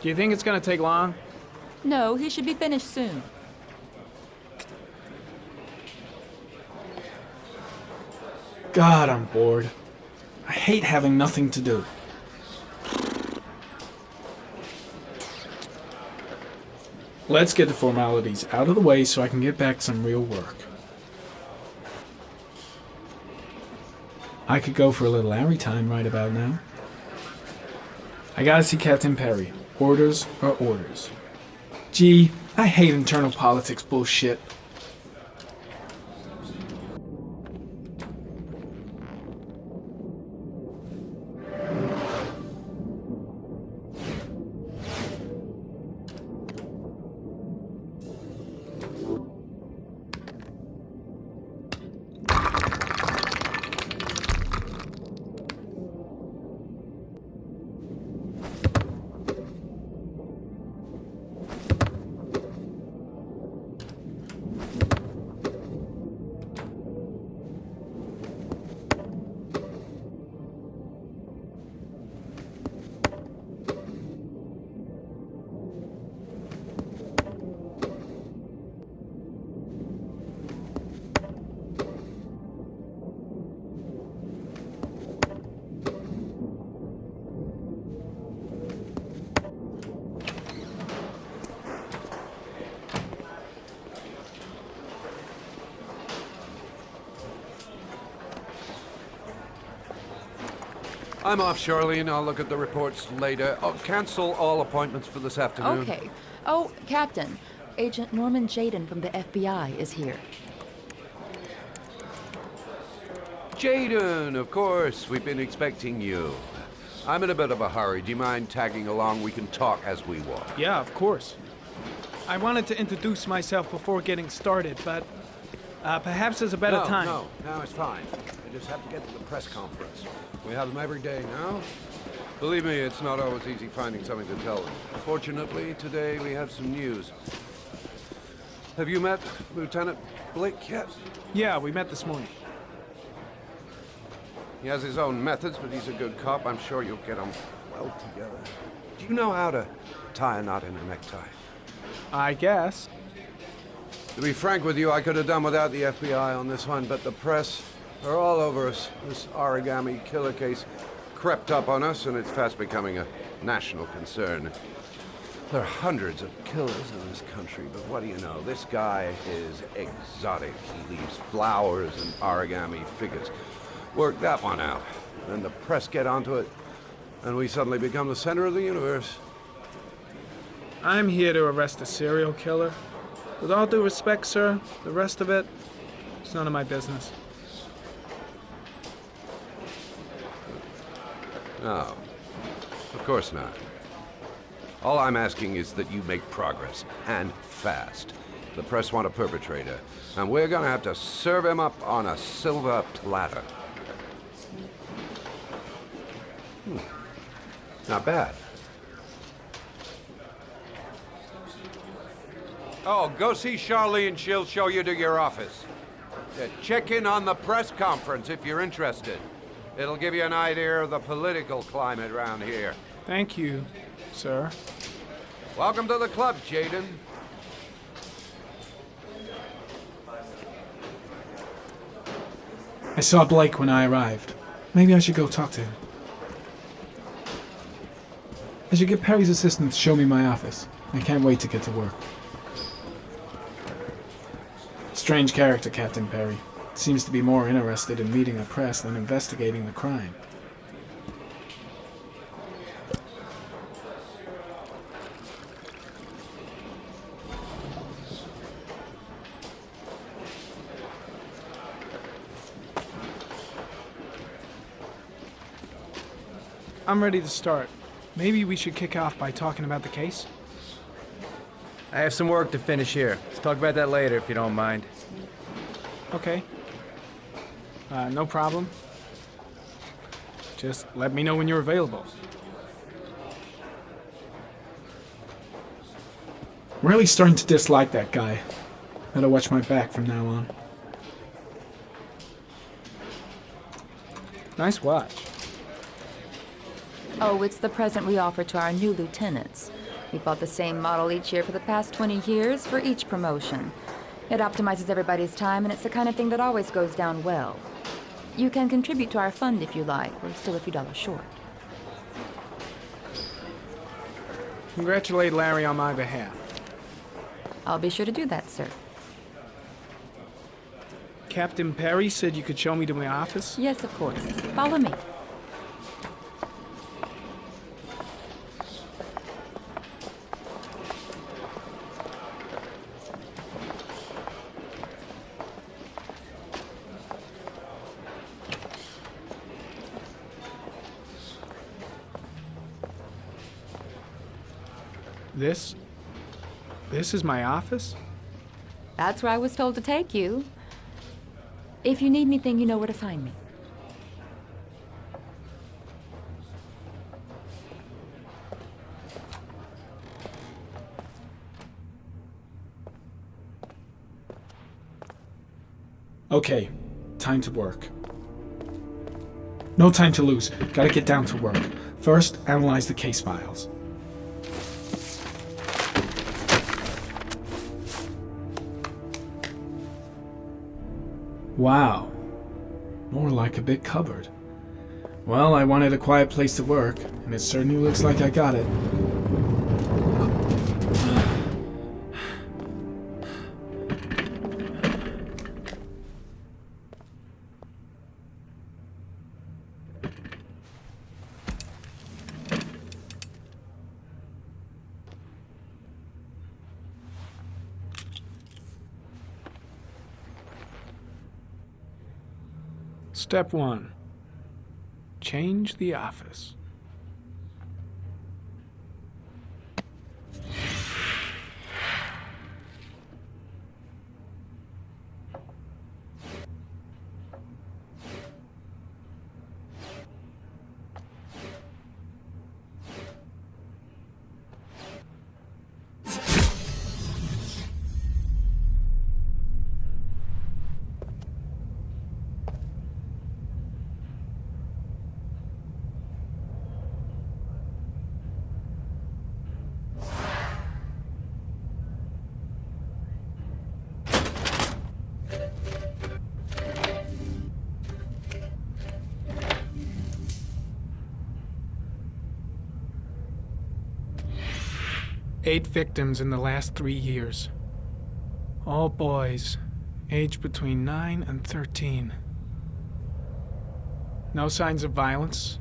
Do you think it's gonna take long? No, he should be finished soon. God, I'm bored. I hate having nothing to do. Let's get the formalities out of the way so I can get back to some real work. I could go for a little Larry time right about now. I gotta see Captain Perry. Orders are orders. Gee, I hate internal politics bullshit. I'm off, Charlene. I'll look at the reports later. Oh, cancel all appointments for this afternoon. Okay. Oh, Captain. Agent Norman Jayden from the FBI is here. Jayden, of course. We've been expecting you. I'm in a bit of a hurry. Do you mind tagging along? We can talk as we walk. Yeah, of course. I wanted to introduce myself before getting started, but perhaps there's a better time. No, it's fine. I just have to get to the press conference. We have them every day now. Believe me, it's not always easy finding something to tell them. Fortunately, today we have some news. Have you met Lieutenant Blake yet? Yeah, we met this morning. He has his own methods, but he's a good cop. I'm sure you'll get them well together. Do you know how to tie a knot in a necktie? I guess. To be frank with you, I could have done without the FBI on this one, but the press are all over us. This origami killer case crept up on us, and it's fast becoming a national concern. There are hundreds of killers in this country, but what do you know? This guy is exotic. He leaves flowers and origami figures. Work that one out. Then the press get onto it, and we suddenly become the center of the universe. I'm here to arrest a serial killer. With all due respect, sir, the rest of it, it's none of my business. No, of course not. All I'm asking is that you make progress, and fast. The press want a perpetrator, and we're gonna have to serve him up on a silver platter. Not bad. Oh, go see Charlene. She'll show you to your office. Check in on the press conference if you're interested. It'll give you an idea of the political climate around here. Thank you, sir. Welcome to the club, Jayden. I saw Blake when I arrived. Maybe I should go talk to him. I should get Perry's assistant to show me my office. I can't wait to get to work. Strange character, Captain Perry. Seems to be more interested in meeting the press than investigating the crime. I'm ready to start. Maybe we should kick off by talking about the case? I have some work to finish here. Let's talk about that later if you don't mind. Okay. No problem. Just let me know when you're available. I'm really starting to dislike that guy. Better watch my back from now on. Nice watch. Oh, it's the present we offer to our new lieutenants. We bought the same model each year for the past 20 years for each promotion. It optimizes everybody's time, and it's the kind of thing that always goes down well. You can contribute to our fund if you like. We're still a few dollars short. Congratulate Larry on my behalf. I'll be sure to do that, sir. Captain Perry said you could show me to my office? Yes, of course. Follow me. This is my office? That's where I was told to take you. If you need anything, you know where to find me. Okay, time to work. No time to lose. Gotta get down to work. First, analyze the case files. Wow. More like a big cupboard. Well, I wanted a quiet place to work, and it certainly looks like I got it. Step 1. Change the office. Eight victims in the last 3 years. All boys, aged between 9 and 13. No signs of violence.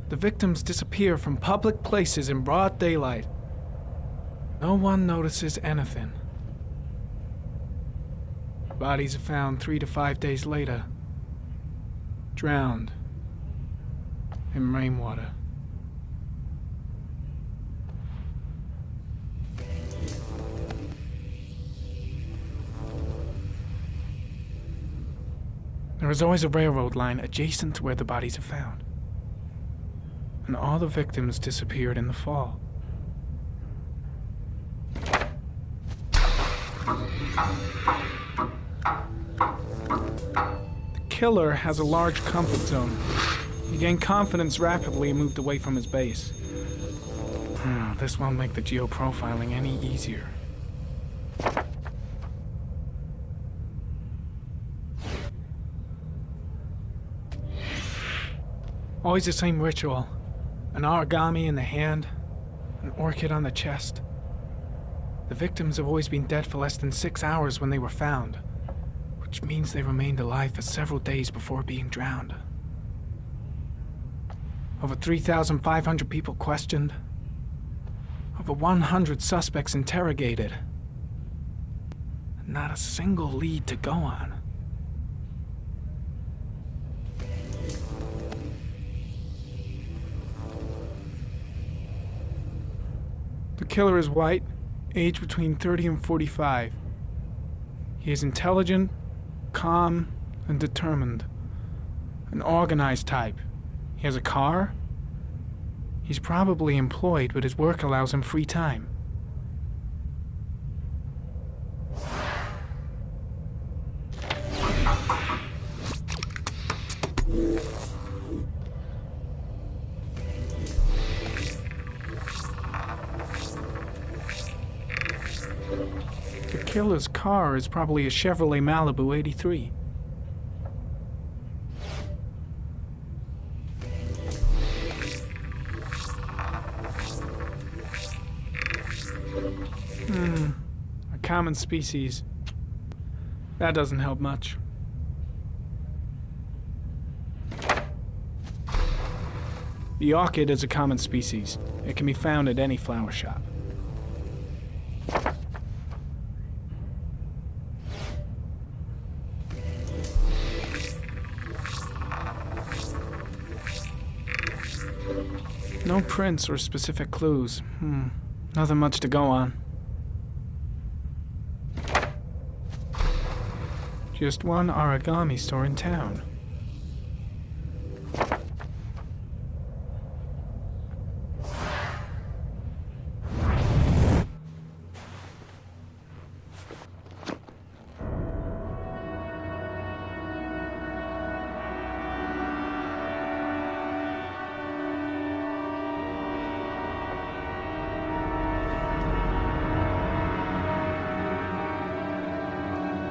The victims disappear from public places in broad daylight. No one notices anything. Bodies are found 3 to 5 days later, drowned in rainwater. There is always a railroad line adjacent to where the bodies are found. And all the victims disappeared in the fall. The killer has a large comfort zone. He gained confidence rapidly and moved away from his base. This won't make the geoprofiling any easier. Always the same ritual. An origami in the hand, an orchid on the chest. The victims have always been dead for less than 6 hours when they were found, which means they remained alive for several days before being drowned. Over 3,500 people questioned. Over 100 suspects interrogated. Not a single lead to go on. The killer is white, aged between 30 and 45. He is intelligent, calm, and determined. An organized type. He has a car. He's probably employed, but his work allows him free time. killer's car is probably a Chevrolet Malibu 83. A common species. That doesn't help much. The orchid is a common species. It can be found at any flower shop. No prints or specific clues. Nothing much to go on. Just one origami store in town.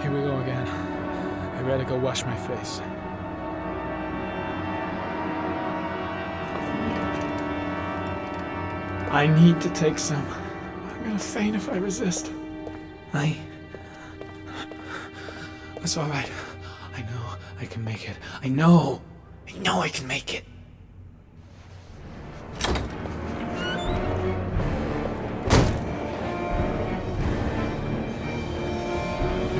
Here we go again. I better go wash my face. I need to take some. I'm gonna faint if I resist. It's all right. I know I can make it. I know I can make it.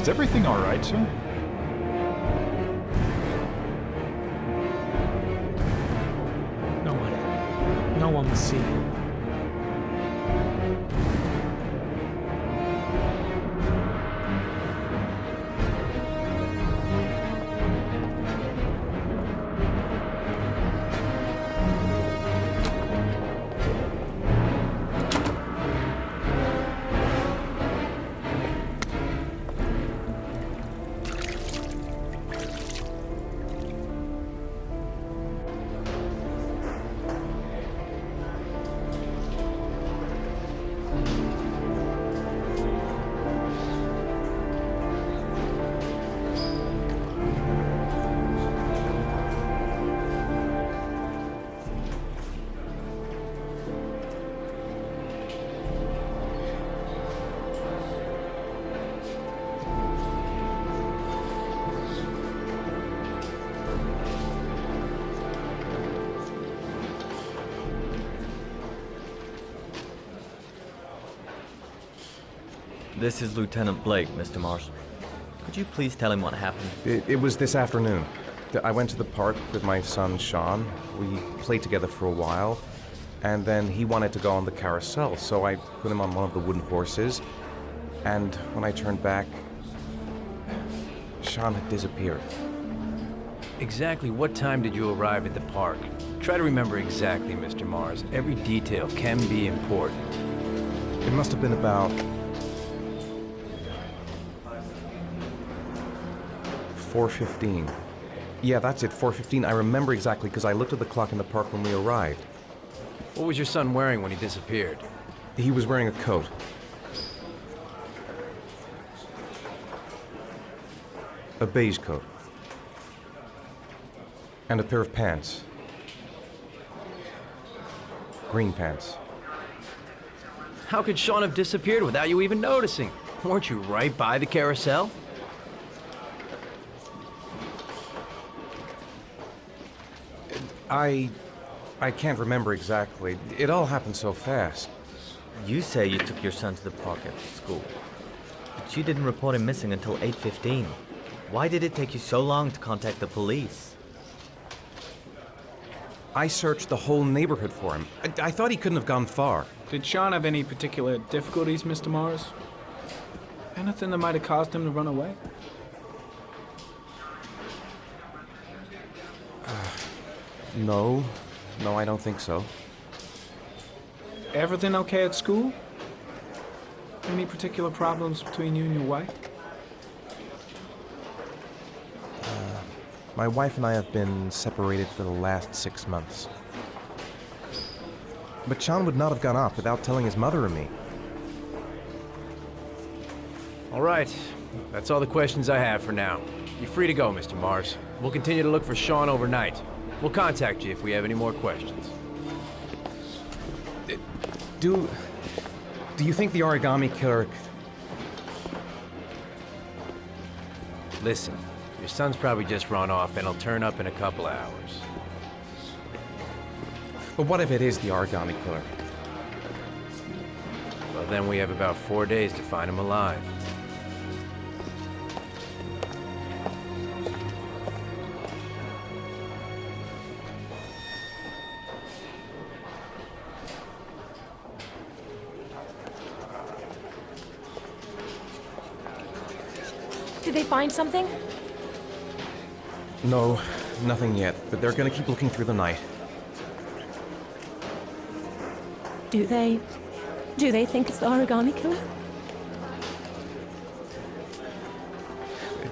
Is everything all right, sir? No one will see. This is Lieutenant Blake, Mr. Mars. Could you please tell him what happened? It was this afternoon. I went to the park with my son, Sean. We played together for a while, and then he wanted to go on the carousel, so I put him on one of the wooden horses, and when I turned back, Sean had disappeared. Exactly what time did you arrive at the park? Try to remember exactly, Mr. Mars. Every detail can be important. It must have been about 4:15. Yeah, that's it, 4:15. I remember exactly because I looked at the clock in the park when we arrived. What was your son wearing when he disappeared? He was wearing a coat. A beige coat. And a pair of pants. Green pants. How could Sean have disappeared without you even noticing? Weren't you right by the carousel? I can't remember exactly. It all happened so fast. You say you took your son to the park after school, but you didn't report him missing until 8:15. Why did it take you so long to contact the police? I searched the whole neighborhood for him. I thought he couldn't have gone far. Did Sean have any particular difficulties, Mr. Mars? Anything that might have caused him to run away? No, I don't think so. Everything okay at school? Any particular problems between you and your wife? My wife and I have been separated for the last 6 months. But Sean would not have gone off without telling his mother or me. All right. That's all the questions I have for now. You're free to go, Mr. Mars. We'll continue to look for Sean overnight. We'll contact you if we have any more questions. Do you think the origami killer... Listen, your son's probably just run off and he'll turn up in a couple of hours. But what if it is the origami killer? Well, then we have about 4 days to find him alive. Did they find something? No, nothing yet, but they're gonna keep looking through the night. Do they think it's the origami killer?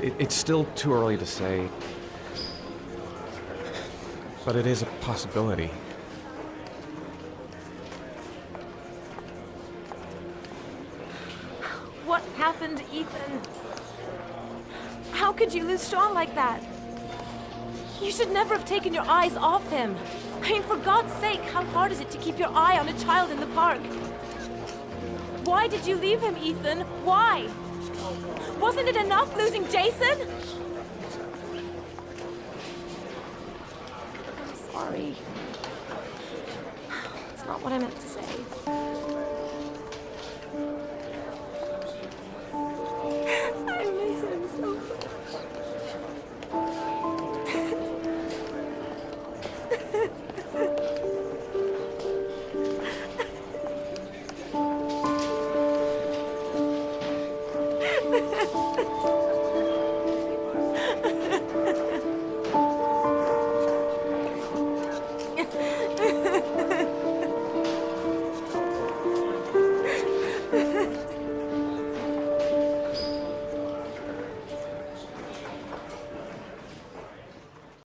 It's still too early to say, but it is a possibility. What happened, Ethan? How could you lose Sean like that? You should never have taken your eyes off him. I mean, for God's sake, how hard is it to keep your eye on a child in the park? Why did you leave him, Ethan? Why? Wasn't it enough losing Jason? I'm sorry. It's not what I meant to